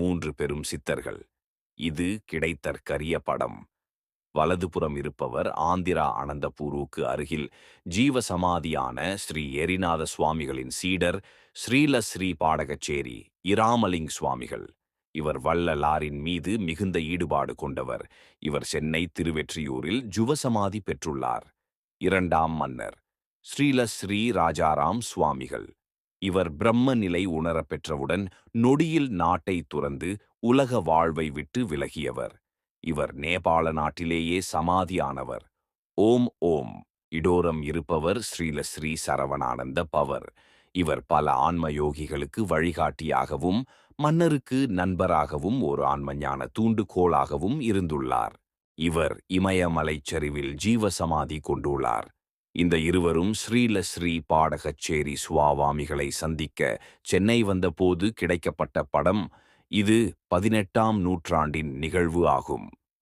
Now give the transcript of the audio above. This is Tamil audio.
3 பெரும் சித்தர்கள். இது கிடைத்தற்கரிய படம். வலதுபுறம் இருப்பவர் ஆந்திரா அனந்தபூருக்கு அருகில் ஜீவசமாதியான ஸ்ரீ எரிநாத சுவாமிகளின் சீடர் ஸ்ரீலஸ்ரீ பாடகச்சேரி இராமலிங் சுவாமிகள். இவர் வள்ளலாரின் மீது மிகுந்த ஈடுபாடு கொண்டவர். இவர் சென்னை திருவெற்றியூரில் ஜுவசமாதி பெற்றுள்ளார். இரண்டாம் மன்னர் ஸ்ரீலஸ்ரீ ராஜாராம் சுவாமிகள். இவர் பிரம்ம நிலை உணரப் பெற்றவுடன் நொடியில் நாட்டை துறந்து உலக வாழ்வை விட்டு விலகியவர். இவர் நேபாள நாட்டிலேயே சமாதியானவர். ஓம் ஓம் இடோரம் இருப்பவர் ஸ்ரீலஸ்ரீ சரவணானந்த பவர். இவர் பல ஆன்ம யோகிகளுக்கு வழிகாட்டியாகவும் மன்னருக்கு நண்பராகவும் ஒரு ஆன்மஞான தூண்டுகோலாகவும் இருந்துள்ளார். இவர் இமயமலைச் சரிவில் ஜீவசமாதி கொண்டுள்ளார். இந்த இருவரும் ஸ்ரீலஸ்ரீ பாடகச்சேரி சுவாமிகளை சந்திக்க சென்னை வந்தபோது கிடைக்கப்பட்ட படம். இது 18ஆம் நூற்றாண்டின் நிகழ்வு ஆகும்.